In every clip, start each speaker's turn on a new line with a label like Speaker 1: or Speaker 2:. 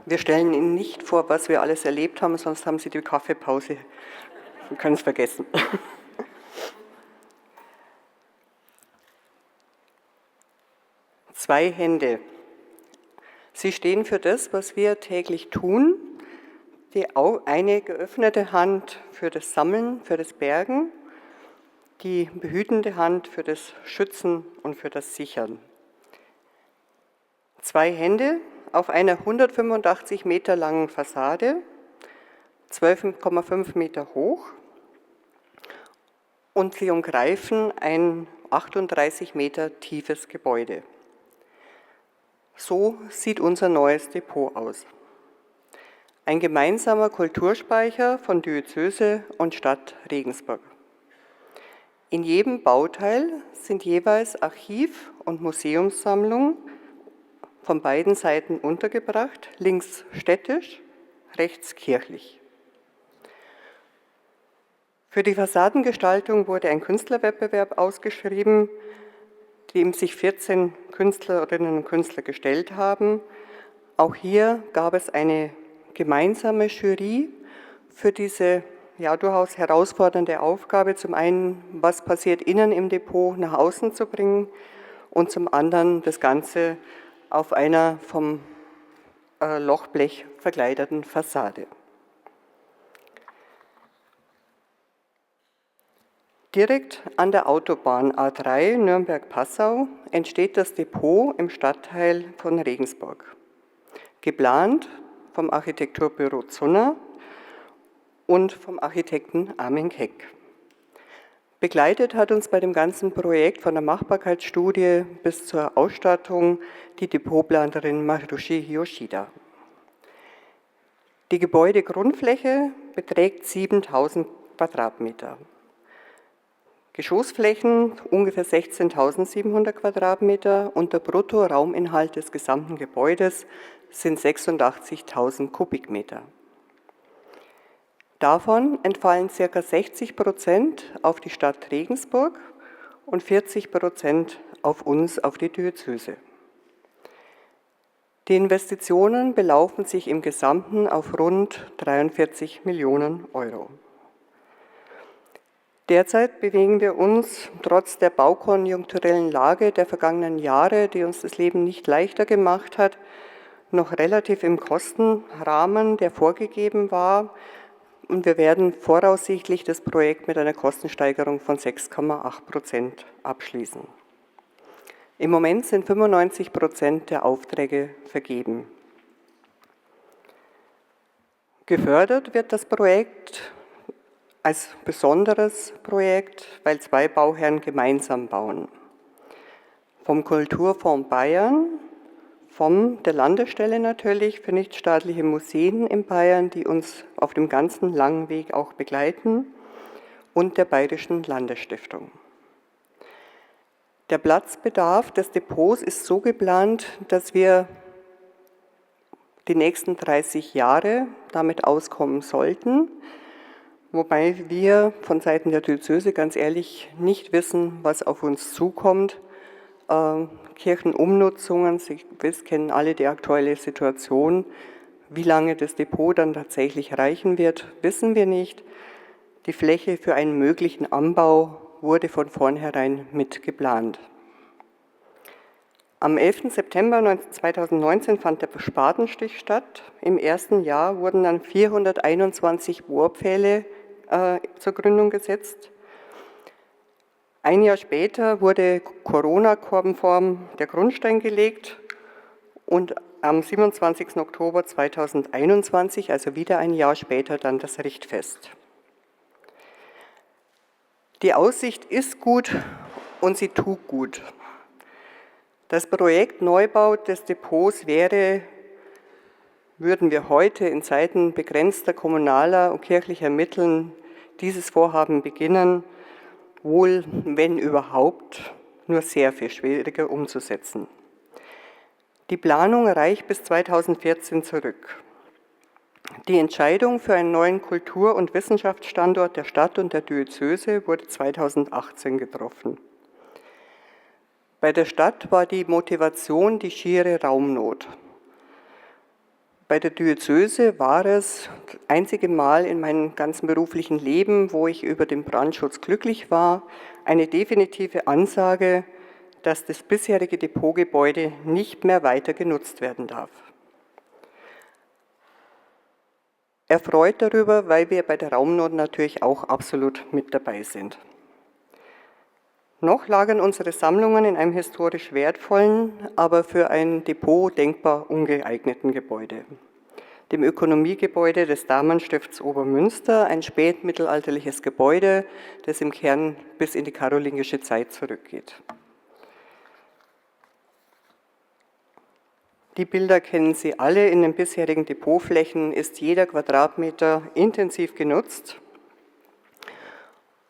Speaker 1: Wir stellen Ihnen nicht vor, was wir alles erlebt haben, sonst haben Sie die Kaffeepause. Sie können es vergessen. Zwei Hände. Sie stehen für das, was wir täglich tun. Eine geöffnete Hand für das Sammeln, für das Bergen, die behütende Hand für das Schützen und für das Sichern. Zwei Hände auf einer 185 Meter langen Fassade, 12,5 Meter hoch, und sie umgreifen ein 38 Meter tiefes Gebäude. So sieht unser neues Depot aus. Ein gemeinsamer Kulturspeicher von Diözese und Stadt Regensburg. In jedem Bauteil sind jeweils Archiv- und Museumssammlungen von beiden Seiten untergebracht, links städtisch, rechts kirchlich. Für die Fassadengestaltung wurde ein Künstlerwettbewerb ausgeschrieben, dem sich 14 Künstlerinnen und Künstler gestellt haben. Auch hier gab es eine gemeinsame Jury für diese durchaus herausfordernde Aufgabe, zum einen, was passiert innen im Depot, nach außen zu bringen und zum anderen das Ganze auf einer vom Lochblech verkleideten Fassade. Direkt an der Autobahn A3 Nürnberg-Passau entsteht das Depot im Stadtteil von Regensburg. Geplant vom Architekturbüro Zunner und vom Architekten Armin Keck. Begleitet hat uns bei dem ganzen Projekt von der Machbarkeitsstudie bis zur Ausstattung die Depotplanerin Marushi Yoshida. Die Gebäudegrundfläche beträgt 7.000 Quadratmeter. Geschossflächen ungefähr 16.700 Quadratmeter und der Bruttorauminhalt des gesamten Gebäudes sind 86.000 Kubikmeter. Davon entfallen ca. 60% auf die Stadt Regensburg und 40% auf uns, auf die Diözese. Die Investitionen belaufen sich im Gesamten auf rund 43 Millionen Euro. Derzeit bewegen wir uns trotz der baukonjunkturellen Lage der vergangenen Jahre, die uns das Leben nicht leichter gemacht hat, noch relativ im Kostenrahmen, der vorgegeben war. Und wir werden voraussichtlich das Projekt mit einer Kostensteigerung von 6,8% abschließen. Im Moment sind 95% der Aufträge vergeben. Gefördert wird das Projekt als besonderes Projekt, weil zwei Bauherren gemeinsam bauen. Vom Kulturfonds Bayern, von der Landesstelle natürlich für nichtstaatliche Museen in Bayern, die uns auf dem ganzen langen Weg auch begleiten, und der Bayerischen Landesstiftung. Der Platzbedarf des Depots ist so geplant, dass wir die nächsten 30 Jahre damit auskommen sollten, wobei wir von Seiten der Diözese ganz ehrlich nicht wissen, was auf uns zukommt. Kirchenumnutzungen, Sie kennen alle die aktuelle Situation. Wie lange das Depot dann tatsächlich reichen wird, wissen wir nicht. Die Fläche für einen möglichen Anbau wurde von vornherein mit geplant. Am 11. September 2019 fand der Spatenstich statt. Im ersten Jahr wurden dann 421 Bohrpfähle zur Gründung gesetzt. Ein Jahr später wurde Corona-konform der Grundstein gelegt und am 27. Oktober 2021, also wieder ein Jahr später, dann das Richtfest. Die Aussicht ist gut und sie tut gut. Das Projekt Neubau des Depots würden wir heute in Zeiten begrenzter kommunaler und kirchlicher Mittel dieses Vorhaben beginnen, wohl, wenn überhaupt, nur sehr viel schwieriger umzusetzen. Die Planung reicht bis 2014 zurück. Die Entscheidung für einen neuen Kultur- und Wissenschaftsstandort der Stadt und der Diözese wurde 2018 getroffen. Bei der Stadt war die Motivation die schiere Raumnot. Bei der Diözese war es das einzige Mal in meinem ganzen beruflichen Leben, wo ich über den Brandschutz glücklich war, eine definitive Ansage, dass das bisherige Depotgebäude nicht mehr weiter genutzt werden darf. Erfreut darüber, weil wir bei der Raumnot natürlich auch absolut mit dabei sind. Noch lagern unsere Sammlungen in einem historisch wertvollen, aber für ein Depot denkbar ungeeigneten Gebäude, dem Ökonomiegebäude des Damenstifts Obermünster, ein spätmittelalterliches Gebäude, das im Kern bis in die karolingische Zeit zurückgeht. Die Bilder kennen Sie alle. In den bisherigen Depotflächen ist jeder Quadratmeter intensiv genutzt.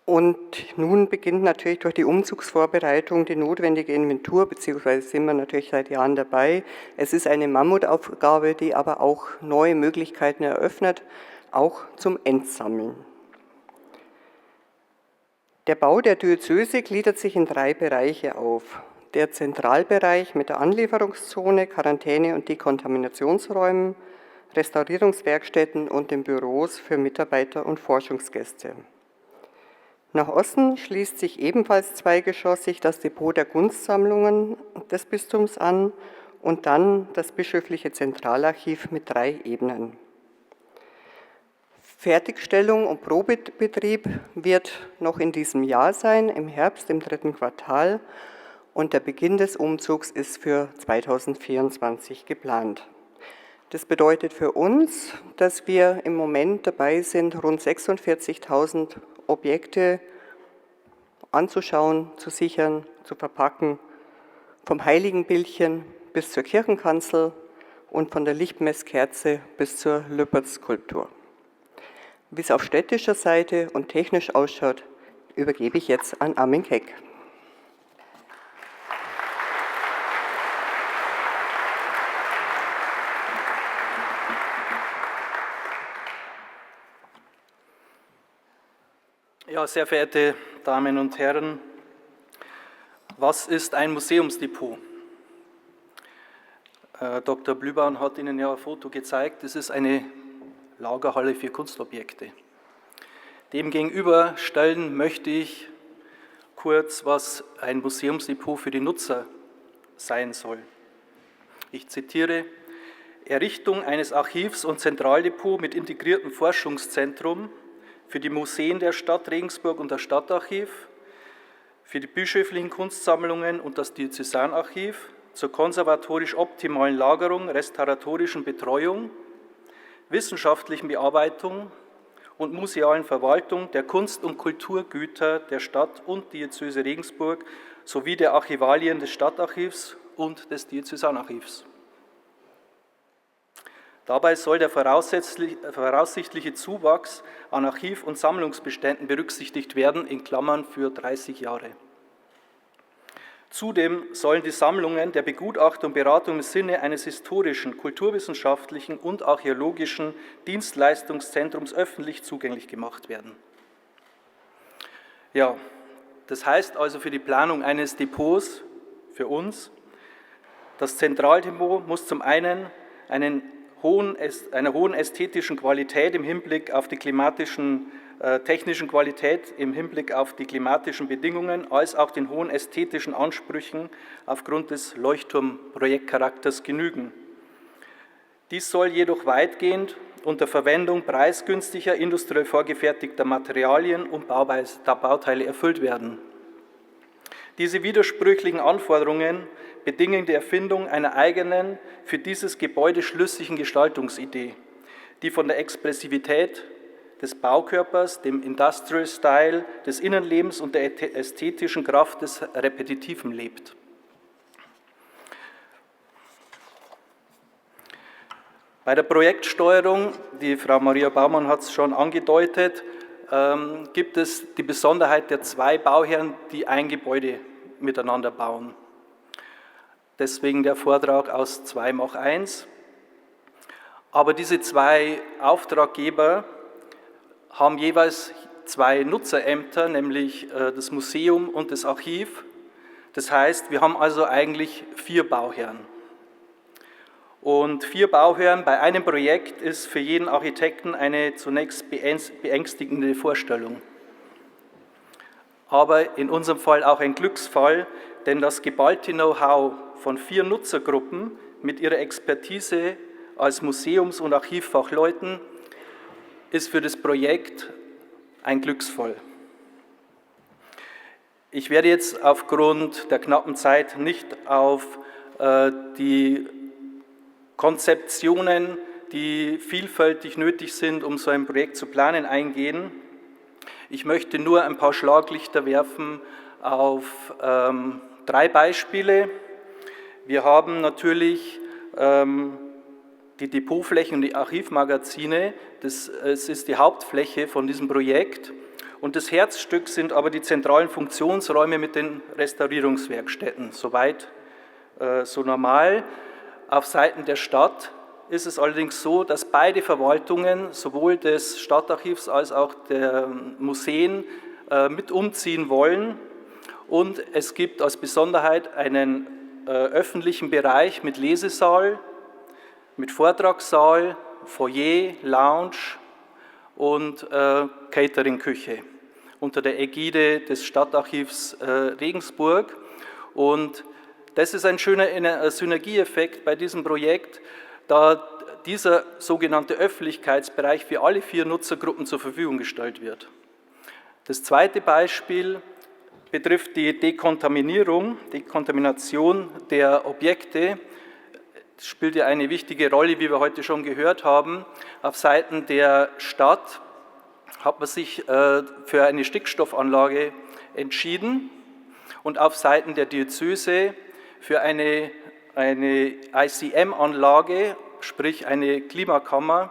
Speaker 1: Und nun beginnt natürlich durch die Umzugsvorbereitung die notwendige Inventur, beziehungsweise sind wir natürlich seit Jahren dabei. Es ist eine Mammutaufgabe, die aber auch neue Möglichkeiten eröffnet, auch zum Entsammeln. Der Bau der Diözese gliedert sich in 3 Bereiche auf. Der Zentralbereich mit der Anlieferungszone, Quarantäne- und Dekontaminationsräumen, Restaurierungswerkstätten und den Büros für Mitarbeiter und Forschungsgäste. Nach Osten schließt sich ebenfalls zweigeschossig das Depot der Kunstsammlungen des Bistums an und dann das bischöfliche Zentralarchiv mit 3 Ebenen. Fertigstellung und Probebetrieb wird noch in diesem Jahr sein, im Herbst, im 3. Quartal. Und der Beginn des Umzugs ist für 2024 geplant. Das bedeutet für uns, dass wir im Moment dabei sind, rund 46.000 Objekte anzuschauen, zu sichern, zu verpacken, vom Heiligenbildchen bis zur Kirchenkanzel und von der Lichtmesskerze bis zur Lüpertz-Skulptur. Wie es auf städtischer Seite und technisch ausschaut, übergebe ich jetzt an Armin Keck.
Speaker 2: Ja, sehr verehrte Damen und Herren, was ist ein Museumsdepot? Dr. Blühbahn hat Ihnen ja ein Foto gezeigt, es ist eine Lagerhalle für Kunstobjekte. Demgegenüber stellen möchte ich kurz, was ein Museumsdepot für die Nutzer sein soll. Ich zitiere: Errichtung eines Archivs und Zentraldepot mit integriertem Forschungszentrum für die Museen der Stadt Regensburg und das Stadtarchiv, für die bischöflichen Kunstsammlungen und das Diözesanarchiv, zur konservatorisch optimalen Lagerung, restauratorischen Betreuung, wissenschaftlichen Bearbeitung und musealen Verwaltung der Kunst- und Kulturgüter der Stadt und Diözese Regensburg sowie der Archivalien des Stadtarchivs und des Diözesanarchivs. Dabei soll der voraussichtliche Zuwachs an Archiv- und Sammlungsbeständen berücksichtigt werden, in Klammern für 30 Jahre. Zudem sollen die Sammlungen der Begutachtung und Beratung im Sinne eines historischen, kulturwissenschaftlichen und archäologischen Dienstleistungszentrums öffentlich zugänglich gemacht werden. Ja, das heißt also für die Planung eines Depots für uns, das Zentraldepot muss zum einen einer hohen ästhetischen Qualität im Hinblick auf die technischen Qualität im Hinblick auf die klimatischen Bedingungen als auch den hohen ästhetischen Ansprüchen aufgrund des Leuchtturmprojektcharakters genügen. Dies soll jedoch weitgehend unter Verwendung preisgünstiger, industriell vorgefertigter Materialien und Bauteile erfüllt werden. Diese widersprüchlichen Anforderungen bedingen die Erfindung einer eigenen, für dieses Gebäude schlüssigen Gestaltungsidee, die von der Expressivität des Baukörpers, dem Industrial Style, des Innenlebens und der ästhetischen Kraft des Repetitiven lebt. Bei der Projektsteuerung, die Frau Maria Baumann hat es schon angedeutet, gibt es die Besonderheit der 2 Bauherren, die ein Gebäude miteinander bauen. Deswegen der Vortrag aus 2x1. Aber diese 2 Auftraggeber haben jeweils 2 Nutzerämter, nämlich das Museum und das Archiv. Das heißt, wir haben also eigentlich 4 Bauherren. Und 4 Bauherren bei einem Projekt ist für jeden Architekten eine zunächst beängstigende Vorstellung. Aber in unserem Fall auch ein Glücksfall, denn das geballte Know-how von 4 Nutzergruppen mit ihrer Expertise als Museums- und Archivfachleuten ist für das Projekt ein Glücksfall. Ich werde jetzt aufgrund der knappen Zeit nicht auf die Konzeptionen, die vielfältig nötig sind, um so ein Projekt zu planen, eingehen. Ich möchte nur ein paar Schlaglichter werfen auf 3 Beispiele. Wir haben natürlich die Depotflächen und die Archivmagazine. Das ist die Hauptfläche von diesem Projekt. Und das Herzstück sind aber die zentralen Funktionsräume mit den Restaurierungswerkstätten. Soweit so normal. Auf Seiten der Stadt ist es allerdings so, dass beide Verwaltungen, sowohl des Stadtarchivs als auch der Museen, mit umziehen wollen. Und es gibt als Besonderheit einen öffentlichen Bereich mit Lesesaal, mit Vortragssaal, Foyer, Lounge und Catering-Küche unter der Ägide des Stadtarchivs Regensburg. Und das ist ein schöner Synergieeffekt bei diesem Projekt, da dieser sogenannte Öffentlichkeitsbereich für alle 4 Nutzergruppen zur Verfügung gestellt wird. Das zweite Beispiel betrifft die Dekontamination der Objekte. Das spielt ja eine wichtige Rolle, wie wir heute schon gehört haben. Auf Seiten der Stadt hat man sich für eine Stickstoffanlage entschieden und auf Seiten der Diözese für eine ICM-Anlage, sprich eine Klimakammer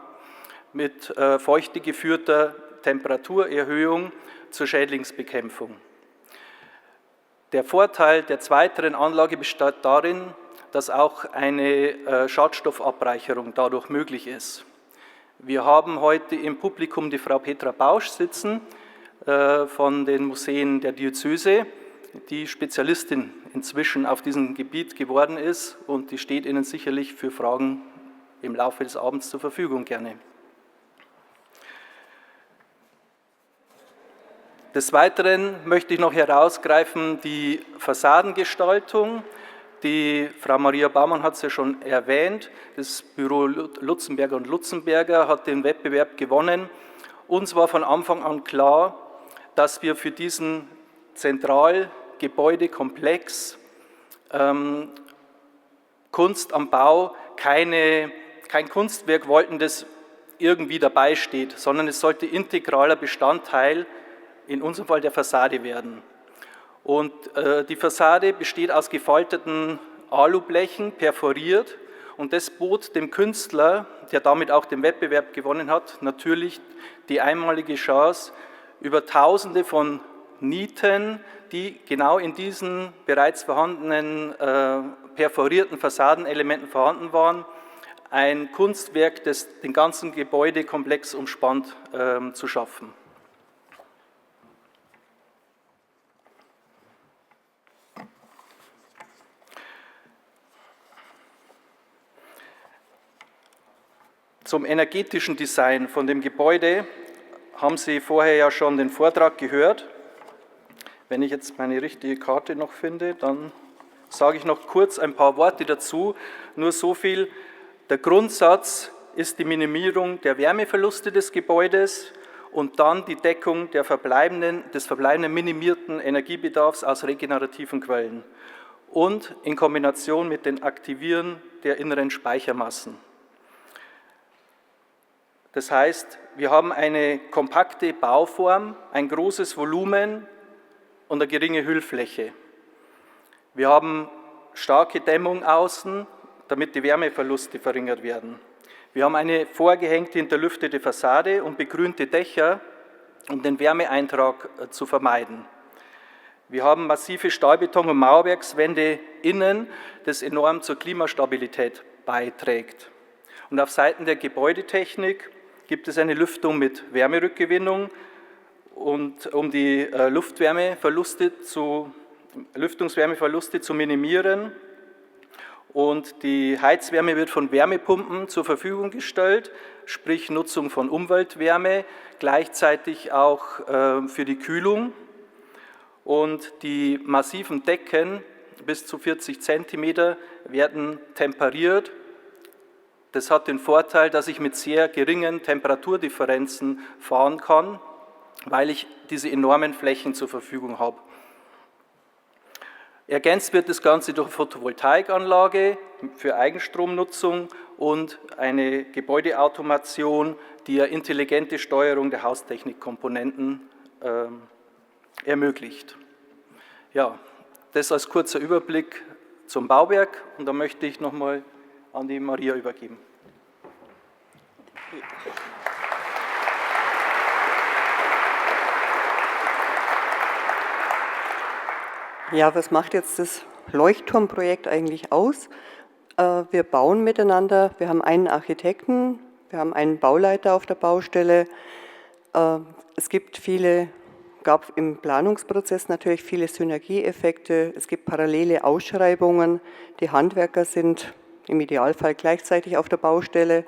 Speaker 2: mit feuchte geführter Temperaturerhöhung zur Schädlingsbekämpfung. Der Vorteil der zweiteren Anlage besteht darin, dass auch eine Schadstoffabreicherung dadurch möglich ist. Wir haben heute im Publikum die Frau Petra Bausch sitzen von den Museen der Diözese, die Spezialistin inzwischen auf diesem Gebiet geworden ist und die steht Ihnen sicherlich für Fragen im Laufe des Abends zur Verfügung gerne. Des Weiteren möchte ich noch herausgreifen die Fassadengestaltung. Die Frau Maria Baumann hat es ja schon erwähnt, das Büro Lutzenberger und Lutzenberger hat den Wettbewerb gewonnen. Uns war von Anfang an klar, dass wir für diesen Zentralgebäudekomplex Kunst am Bau kein Kunstwerk wollten, das irgendwie dabei steht, sondern es sollte integraler Bestandteil, in unserem Fall der Fassade werden. Und die Fassade besteht aus gefalteten Alublechen, perforiert, und das bot dem Künstler, der damit auch den Wettbewerb gewonnen hat, natürlich die einmalige Chance, über Tausende von Nieten, die genau in diesen bereits vorhandenen perforierten Fassadenelementen vorhanden waren, ein Kunstwerk, das den ganzen Gebäudekomplex umspannt, zu schaffen. Zum energetischen Design von dem Gebäude haben Sie vorher ja schon den Vortrag gehört. Wenn ich jetzt meine richtige Karte noch finde, dann sage ich noch kurz ein paar Worte dazu. Nur so viel: Der Grundsatz ist die Minimierung der Wärmeverluste des Gebäudes und dann die Deckung des verbleibenden minimierten Energiebedarfs aus regenerativen Quellen und in Kombination mit dem Aktivieren der inneren Speichermassen. Das heißt, wir haben eine kompakte Bauform, ein großes Volumen und eine geringe Hüllfläche. Wir haben starke Dämmung außen, damit die Wärmeverluste verringert werden. Wir haben eine vorgehängte, hinterlüftete Fassade und begrünte Dächer, um den Wärmeeintrag zu vermeiden. Wir haben massive Stahlbeton- und Mauerwerkswände innen, das enorm zur Klimastabilität beiträgt. Und auf Seiten der Gebäudetechnik gibt es eine Lüftung mit Wärmerückgewinnung, und um die Lüftungswärmeverluste zu minimieren. und die Heizwärme wird von Wärmepumpen zur Verfügung gestellt, sprich Nutzung von Umweltwärme, gleichzeitig auch für die Kühlung. Und die massiven Decken bis zu 40 cm werden temperiert. Das hat den Vorteil, dass ich mit sehr geringen Temperaturdifferenzen fahren kann, weil ich diese enormen Flächen zur Verfügung habe. Ergänzt wird das Ganze durch eine Photovoltaikanlage für Eigenstromnutzung und eine Gebäudeautomation, die eine intelligente Steuerung der Haustechnikkomponenten ermöglicht. Ja, das als kurzer Überblick zum Bauwerk und da möchte ich nochmal an die Maria übergeben.
Speaker 1: Ja, was macht jetzt das Leuchtturmprojekt eigentlich aus? Wir bauen miteinander, wir haben einen Architekten, wir haben einen Bauleiter auf der Baustelle. Es gab im Planungsprozess natürlich viele Synergieeffekte, es gibt parallele Ausschreibungen, die Handwerker sind im Idealfall gleichzeitig auf der Baustelle.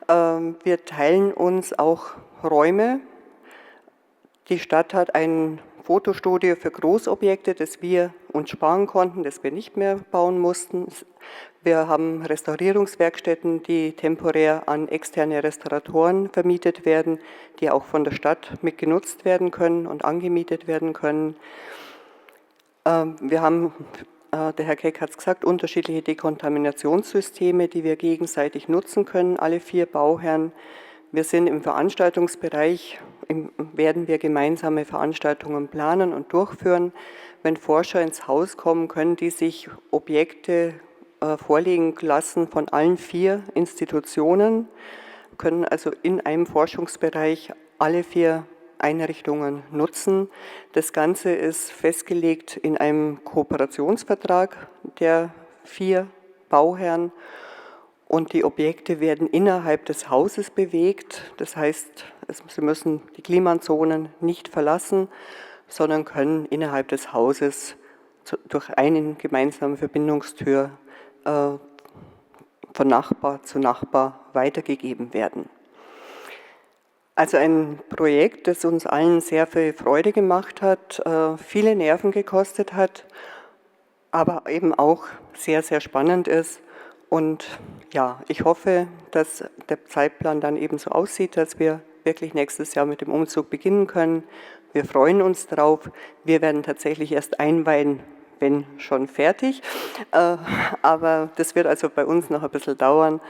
Speaker 1: Wir teilen uns auch Räume. Die Stadt hat ein Fotostudio für Großobjekte, das wir uns sparen konnten, das wir nicht mehr bauen mussten. Wir haben Restaurierungswerkstätten, die temporär an externe Restauratoren vermietet werden, die auch von der Stadt mit genutzt werden können und angemietet werden können. Wir haben, der Herr Keck hat es gesagt, unterschiedliche Dekontaminationssysteme, die wir gegenseitig nutzen können, alle 4 Bauherren. Wir sind im Veranstaltungsbereich, werden wir gemeinsame Veranstaltungen planen und durchführen. Wenn Forscher ins Haus kommen, können die sich Objekte vorlegen lassen von allen 4 Institutionen, können also in einem Forschungsbereich alle 4 Einrichtungen nutzen. Das Ganze ist festgelegt in einem Kooperationsvertrag der 4 Bauherren. Und die Objekte werden innerhalb des Hauses bewegt. Das heißt, sie müssen die Klimazonen nicht verlassen, sondern können innerhalb des Hauses durch eine gemeinsame Verbindungstür von Nachbar zu Nachbar weitergegeben werden. Also ein Projekt, das uns allen sehr viel Freude gemacht hat, viele Nerven gekostet hat, aber eben auch sehr, sehr spannend ist. Und ja, ich hoffe, dass der Zeitplan dann eben so aussieht, dass wir wirklich nächstes Jahr mit dem Umzug beginnen können. Wir freuen uns drauf. Wir werden tatsächlich erst einweihen, wenn schon fertig. Aber das wird also bei uns noch ein bisschen dauern.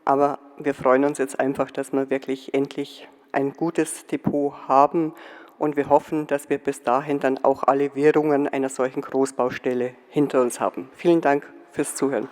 Speaker 1: Aber wir freuen uns jetzt einfach, dass wir wirklich endlich ein gutes Depot haben. Und wir hoffen, dass wir bis dahin dann auch alle Wirrungen einer solchen Großbaustelle hinter uns haben. Vielen Dank fürs Zuhören.